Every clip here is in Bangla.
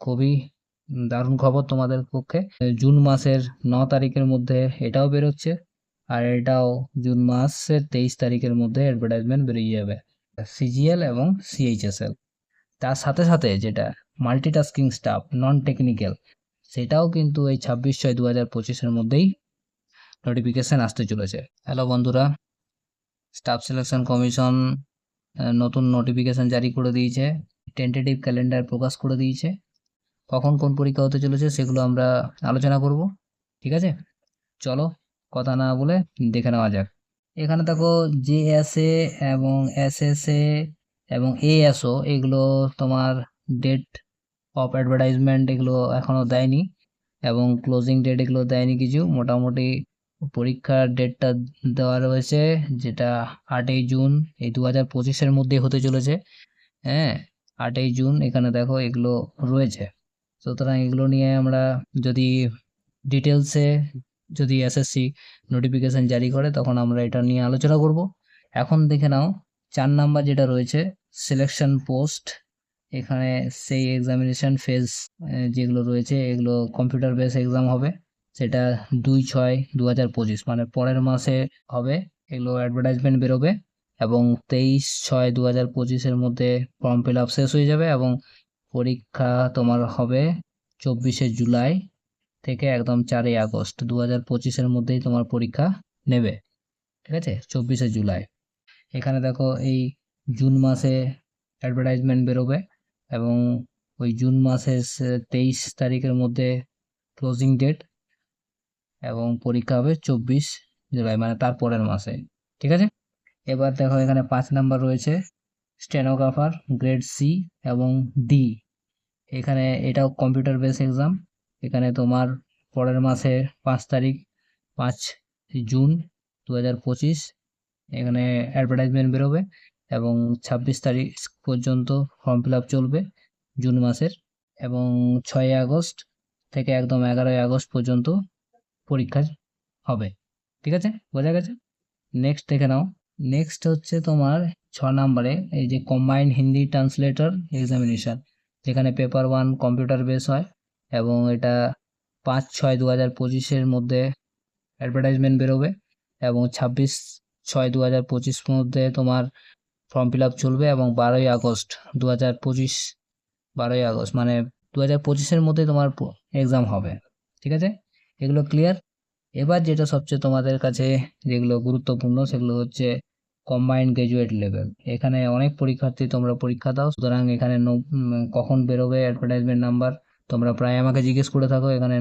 খুবই দারুণ খবর তোমাদের পক্ষে। জুন মাসের 9 তারিখের মধ্যে এটাও বেরোচ্ছে, আর এটাও জুন মাসের 23 তারিখের মধ্যে অ্যাডভার্টাইজমেন্ট বেরিয়ে যাবে, সিজিএল এবং সিএইচএসএল। তার সাথে সাথে যেটা মাল্টিটাস্কিং স্টাফ নন টেকনিক্যাল, সেটাও কিন্তু এই 26/6/2025-এর মধ্যেই নোটিফিকেশন আসতে চলেছে। হ্যালো বন্ধুরা, স্টাফ সিলেকশন কমিশন নতুন নোটিফিকেশন জারি করে দিয়েছে, টেন্টেটিভ ক্যালেন্ডার প্রকাশ করে দিয়েছে। কখন কোন পরীক্ষা হতে চলেছে সেগুলো আমরা আলোচনা করব, ঠিক আছে? চলো কথা না বলে দেখে নেওয়া যাক। এখানে দেখো জেএসএ এবং এসএসএ এবং এএসও, এগুলো তোমার ডেট অফ অ্যাডভার্টাইজমেন্ট এগুলো এখনো দেয়নি, এবং ক্লোজিং ডেট এগুলো দেয়নি কিছু। মোটামুটি পরীক্ষার ডেটটা দেওয়া রয়েছে, যেটা 8ই জুন এই 2025-এর মধ্যে হতে চলেছে। হ্যাঁ, 8ই জুন এখানে দেখো এগুলো রয়েছে। সুতরাং এগুলো নিয়ে আমরা যদি ডিটেলসে যদি এসএসসি নোটিফিকেশন জারি করে তখন আমরা এটা নিয়ে আলোচনা করব। এখন দেখে নাও 4 নাম্বার যেটা রয়েছে সিলেকশন পোস্ট। এখানে সেই এক্সামিনেশন ফেজ যেগুলো রয়েছে এগুলো কম্পিউটার বেস এক্সাম হবে, সেটা 2/6/2025 মানে পরের মাসে হবে। এগুলো অ্যাডভার্টাইজমেন্ট বেরোবে এবং 23/6/2025-এর মধ্যে ফর্ম ফিল আপ শেষ হয়ে যাবে, এবং পরীক্ষা তোমার হবে 24শে জুলাই থেকে একদম 4ই আগস্ট 2025-এর মধ্যেই তোমার পরীক্ষা নেবে, ঠিক আছে? 24শে জুলাই। এখানে দেখো এই জুন মাসে অ্যাডভার্টাইজমেন্ট বেরোবে, এবং ওই জুন মাসের 23 তারিখের মধ্যে ক্লোজিং ডেট, এবং পরীক্ষা হবে 24 জুলাই মানে তার পরের মাসে, ঠিক আছে? এবার দেখো এখানে 5 নাম্বার রয়েছে স্টেনোগ্রাফার গ্রেড সি এবং ডি। এখানে এটাও কম্পিউটার বেস এক্সাম। এখানে তোমার পরের মাসে 5 তারিখ 5 জুন 2025 এখানে অ্যাডভার্টাইজমেন্ট বেরোবে, এবং 26 তারিখ পর্যন্ত ফর্ম ফিল আপ চলবে জুন মাসের, এবং 6 আগস্ট থেকে একদম 11 আগস্ট পর্যন্ত পরীক্ষা হবে, ঠিক আছে? বোঝা গেছে? নেক্সট দেখে নাও। নেক্সট হচ্ছে তোমার 6 নম্বরে এই যে কম্বাইন্ড হিন্দি ট্রান্সলেটর এক্সামিনেশন, যেখানে পেপার 1 কম্পিউটার বেস হয়, এবং এটা 5/6/2025-এর মধ্যে অ্যাডভার্টাইজমেন্ট বেরোবে, এবং 26/6/2025 মধ্যে তোমার ফর্ম ফিল আপ চলবে, এবং 12ই আগস্ট 2025 12ই আগস্ট মানে 2025-এর মধ্যে তোমার এক্সাম হবে, ঠিক আছে? এগুলো ক্লিয়ার। এবার যেটা সবচেয়ে তোমাদের কাছে যেগুলো গুরুত্বপূর্ণ সেগুলো হচ্ছে কম্বাইন্ড গ্রাজুয়েট লেভেল। এখানে অনেক পরীক্ষার্থী তোমরা পরীক্ষা দাও, সুতরাং এখানে কখন বেরোবে অ্যাডভার্টাইজমেন্ট নাম্বার তোমরা প্রায় আমাকে জিজ্ঞেস করে থাকো। এখানে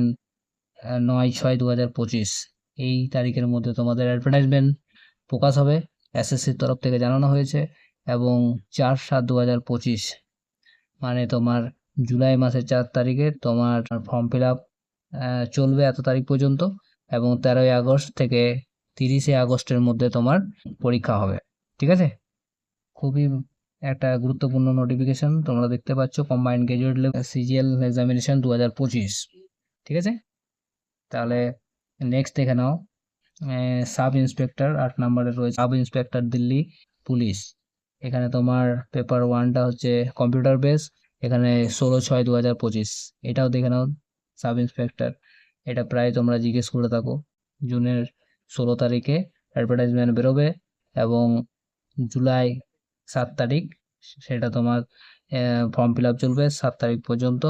9/6/2025 এই তারিখের মধ্যে তোমাদের অ্যাডভার্টাইজমেন্ট প্রকাশ হবে, এসএসসির তরফ থেকে জানানো হয়েছে। এবং 4/7/2025 মানে তোমার জুলাই মাসের 4 তারিখে তোমার ফর্ম ফিল আপ চলবে এত তারিখ পর্যন্ত, এবং 13ই আগস্ট থেকে 30শে আগস্টের মধ্যে তোমার পরীক্ষা হবে, ঠিক আছে? খুবই একটা গুরুত্বপূর্ণ নোটিফিকেশন তোমরা দেখতে পাচ্ছ, combined graduate level CGL examination 2025, ঠিক আছে? তাহলে নেক্সট দেখে নাও সাব ইন্সপেক্টর 8 নম্বরে রয়েছে সাব ইন্সপেক্টর দিল্লি পুলিশ। এখানে তোমার পেপার 1টা হচ্ছে কম্পিউটার বেস, এখানে 16/6/2025 এটাও দেখে নাও। সাব ইন্সপেক্টর এটা প্রায় তোমরা জিজ্ঞেস করে থাকো। জুনের 16 তারিখে অ্যাডভার্টাইজমেন্ট বেরোবে, এবং জুলাই 7 তারিখ সেটা তোমার ফর্ম ফিল আপ চলবে 7 তারিখ পর্যন্ত,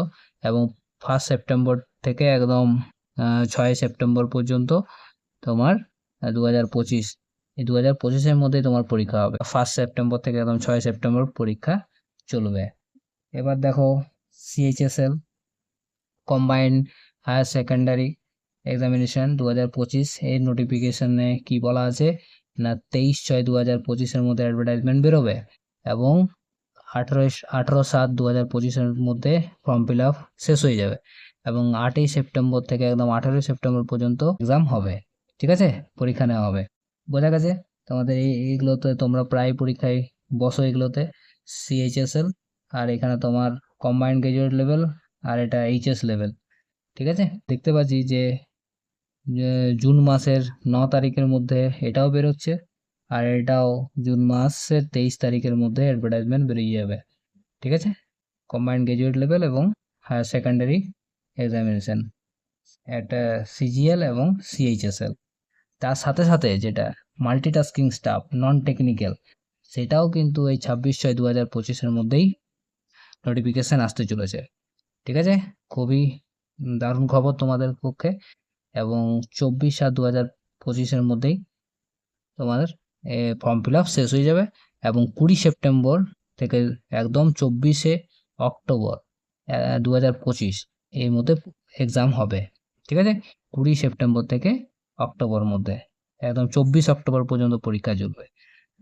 এবং 1 সেপ্টেম্বর থেকে একদম 6 সেপ্টেম্বর পর্যন্ত তোমার 2025 এই 2025-এর মধ্যে তোমার পরীক্ষা হবে। 1 সেপ্টেম্বর থেকে একদম 6 সেপ্টেম্বর পরীক্ষা চলবে। এবার দেখো CHSL combined higher secondary examination 2025 এর নোটিফিকেশনে কি বলা আছে না 23/6/2025-এর মধ্যে অ্যাডভার্টাইজমেন্ট বেরোবে, এবং 18/7/2025-এর মধ্যে ফর্ম ফিল আপ শেষ হয়ে যাবে, এবং 8ই সেপ্টেম্বর থেকে একদম 18ই সেপ্টেম্বর পর্যন্ত এক্সাম হবে, ঠিক আছে? পরীক্ষা নেওয়া হবে। বোঝা গেছে? তোমাদের এইগুলোতে তোমরা প্রায় পরীক্ষায় বসো এগুলোতে, সিএইচএসএল, আর এখানে তোমার কম্বাইন্ড গ্রাজুয়েট লেভেল, আর এটা এইচএস লেভেল, ঠিক আছে? দেখতে পাচ্ছি যে জুন মাসের 9 তারিখের মধ্যে এটাও বেরোচ্ছে, আর এটাও জুন মাসের 23 তারিখের মধ্যে অ্যাডভার্টাইজমেন্ট বেরিয়ে যাবে, ঠিক আছে? কম্বাইন্ড গ্রাজুয়েট লেভেল এবং হায়ার সেকেন্ডারি এক্সামিনেশন, একটা সিজিএল এবং সিএইচএসএল। তার সাথে সাথে যেটা মাল্টিটাস্কিং স্টাফ নন টেকনিক্যাল, সেটাও কিন্তু এই 26/6/2025-এর মধ্যেই নোটিফিকেশান আসতে চলেছে। ঠিক আছে, খুবই দারুণ খবর তোমাদের পক্ষে। এবং 24/7/2025-এর মধ্যেই তোমাদের ফর্ম ফিল আপ শেষ হয়ে যাবে এবং 20 সেপ্টেম্বর থেকে একদম 24 অক্টোবর 2025 এর মধ্যে এক্সাম হবে। ঠিক আছে, 20 সেপ্টেম্বর থেকে অক্টোবর মধ্যে একদম 24 অক্টোবর পর্যন্ত পরীক্ষা চলবে।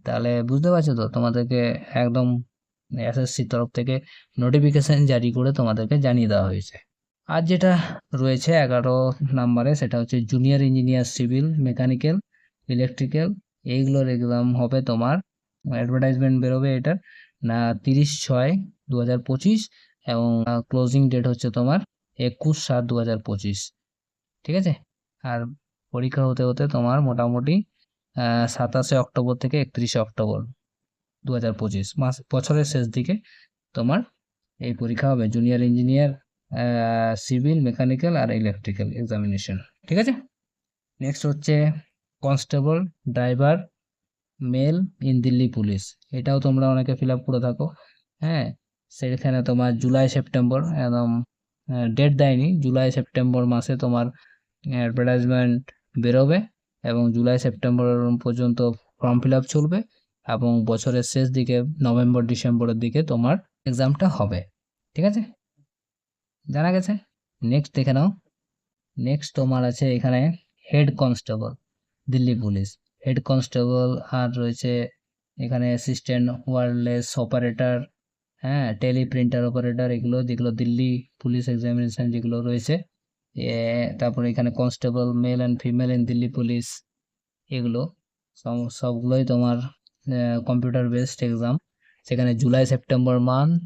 তাহলে বুঝতে পারছো তো, তোমাদেরকে একদম এসএসসির তরফ থেকে নোটিফিকেশন জারি করে তোমাদেরকে জানিয়ে দেওয়া হয়েছে। আর যেটা রয়েছে 11 নম্বরে, সেটা হচ্ছে junior engineer civil mechanical electrical, এইগুলোর এক্সাম হবে তোমার, অ্যাডভার্টাইজমেন্ট বেরোবে এটার না 30/6/2025 এবং ক্লোজিং ডেট হচ্ছে তোমার 21/7/2025। ঠিক আছে, আর পরীক্ষা হতে হতে তোমার মোটামুটি 27 অক্টোবর থেকে 31 অক্টোবর 2025 বছরের শেষ দিকে তোমার এই পরীক্ষা হবে, জুনিয়র ইঞ্জিনিয়ার সিভিল মেকানিক্যাল আর ইলেকট্রিক্যাল এক্সামিনেশন। ঠিক আছে, নেক্সট হচ্ছে constable driver mail in Delhi police, এটাও তোমরা অনেকে ফিল আপ করে থাকো। হ্যাঁ, সেখানে তোমার জুলাই সেপ্টেম্বর, একদম ডেট দেয়নি, জুলাই সেপ্টেম্বর মাসে তোমার অ্যাডভার্টাইজমেন্ট বেরোবে এবং জুলাই সেপ্টেম্বর পর্যন্ত ফর্ম ফিল আপ চলবে এবং বছরের শেষ দিকে নভেম্বর ডিসেম্বরের দিকে তোমার এক্সামটা হবে। ঠিক আছে, জানা গেছে। নেক্সট দেখে নাও, নেক্সট তোমার আছে এখানে head constable Delhi police, head constable, আর রয়েছে এখানে অ্যাসিস্ট্যান্ট ওয়্যারলেস অপারেটর, হ্যাঁ, টেলি প্রিন্টার অপারেটর, এগুলো যেগুলো দিল্লি পুলিশ এক্সামিনেশন যেগুলো রয়েছে। তারপরে এখানে constable male and female in Delhi police, এগুলো সবগুলোই তোমার কম্পিউটার বেসড এক্সাম। সেখানে জুলাই সেপ্টেম্বর মান্থ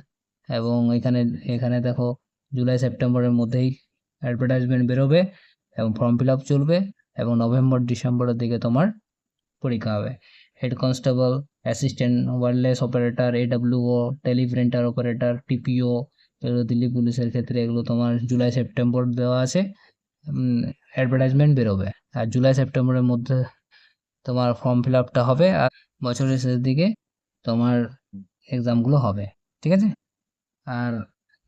এবং এখানে এখানে দেখো জুলাই সেপ্টেম্বরের মধ্যেই অ্যাডভার্টাইজমেন্ট বেরোবে এবং ফর্ম ফিল আপ চলবে এবং নভেম্বর ডিসেম্বরের দিকে তোমার পরীক্ষা হবে। Head constable, assistant wireless operator, AWO, teleprinter operator, TPO, এগুলো দিল্লি পুলিশের ক্ষেত্রে এগুলো তোমার জুলাই সেপ্টেম্বর দেওয়া আছে, অ্যাডভার্টাইজমেন্ট বেরোবে। আর জুলাই সেপ্টেম্বরের মধ্যে তোমার ফর্ম ফিল আপটা হবে আর বছরের শেষ দিকে তোমার এক্সামগুলো হবে। ঠিক আছে, আর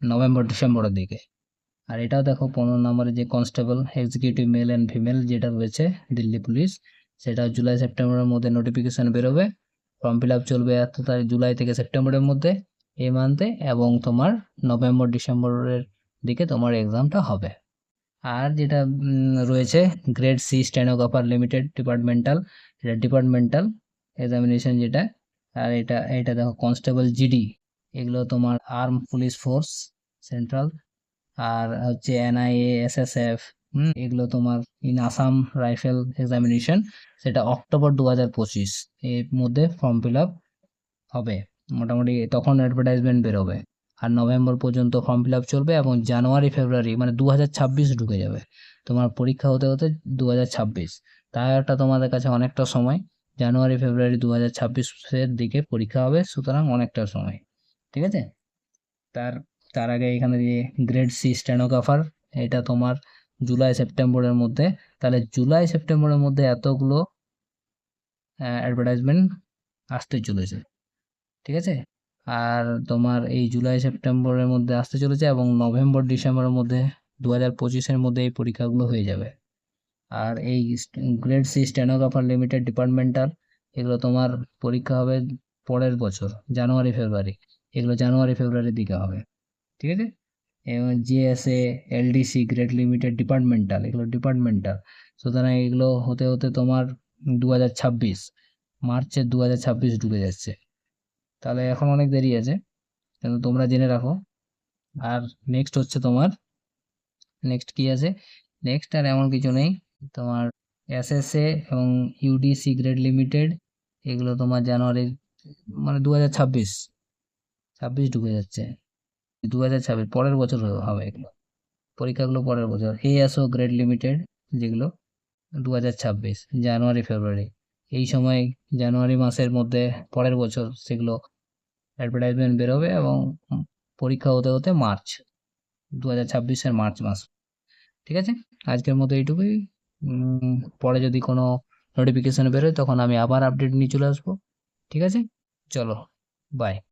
নভেম্বর ডিসেম্বরের দিকে। আর এটাও দেখো 15 নম্বরে যে constable executive mail and female যেটা রয়েছে দিল্লি পুলিশ, সেটা জুলাই সেপ্টেম্বরের মধ্যে নোটিফিকেশন বেরোবে, ফর্ম ফিল আপ চলবে 1 তারিখ জুলাই থেকে সেপ্টেম্বরের মধ্যে এই মান্থে এবং তোমার নভেম্বর ডিসেম্বরের দিকে তোমার এক্সামটা হবে। আর যেটা রয়েছে grade C stenographer limited departmental, এটা ডিপার্টমেন্টাল এক্সামিনেশন যেটা। আর এটা এটা দেখো কনস্টেবল জিডি, এগুলো তোমার আর্ম পুলিশ ফোর্স সেন্ট্রাল, আর হচ্ছে এনআইএ এসএসএফ, এগুলো তোমার ইন আসাম রাইফেল এক্সামিনেশন, সেটা অক্টোবর 2025 এর মধ্যে ফর্ম ফিল আপ হবে। মোটামুটি তখন অ্যাডভার্টাইজমেন্ট বেরোবে আর নভেম্বর পর্যন্ত ফর্ম ফিল আপ চলবে এবং জানুয়ারি ফেব্রুয়ারি মানে 2026 ঢুকে যাবে তোমার পরীক্ষা হতে হতে 2026। তাই একটা তোমাদের কাছে অনেকটা সময়, জানুয়ারি ফেব্রুয়ারি 2026-এর দিকে পরীক্ষা হবে, সুতরাং অনেকটা সময়। ঠিক আছে, তার তার আগে এখানে যে গ্রেড সি স্টেনোগ্রাফার, এটা তোমার জুলাই সেপ্টেম্বরের মধ্যে, তাহলে জুলাই সেপ্টেম্বরের মধ্যে এতগুলো অ্যাডভার্টাইজমেন্ট আসতে চলেছে। ঠিক আছে, আর তোমার এই জুলাই সেপ্টেম্বরের মধ্যে আসতে চলেছে এবং নভেম্বর ডিসেম্বরের মধ্যে 2025-এর মধ্যে এই পরীক্ষাগুলো হয়ে যাবে। আর এই grade C stenographer limited departmental, এগুলো তোমার পরীক্ষা হবে পরের বছর জানুয়ারি ফেব্রুয়ারি, এগুলো জানুয়ারি ফেব্রুয়ারির দিকে হবে। ঠিক আছে, এবং GSA LDC grade limited departmental, এগুলো ডিপার্টমেন্টাল, সুতরাং এগুলো হতে হতে তোমার 2026 মার্চের 2026 ঢুকে যাচ্ছে। তাহলে এখন অনেক দেরি আছে, কিন্তু তোমরা জেনে রাখো। আর নেক্সট হচ্ছে তোমার, নেক্সট কি আছে, নেক্সট আর এমন কিছু নেই। তোমার এসএসএ এবং ইউডিসি গ্রেড লিমিটেড, এগুলো তোমার জানুয়ারি মানে 2026 ঢুকে যাচ্ছে, 2026 পরের বছর হবে এগুলো পরীক্ষাগুলো, পরের বছর। এএসও গ্রেড লিমিটেড যেগুলো 2026 জানুয়ারি ফেব্রুয়ারি, এই সময় জানুয়ারি মাসের মধ্যে পরের বছর সেগুলো অ্যাডভার্টাইজমেন্ট বেরোবে এবং পরীক্ষা হতে হতে মার্চ 2026-এর মার্চ মাস। ঠিক আছে, আজকের মতো এইটুকুই। পরে যদি কোনো নোটিফিকেশন বেরোয় তখন আমি আবার আপডেট নিয়ে চলে আসবো। ঠিক আছে, চলো, বাই।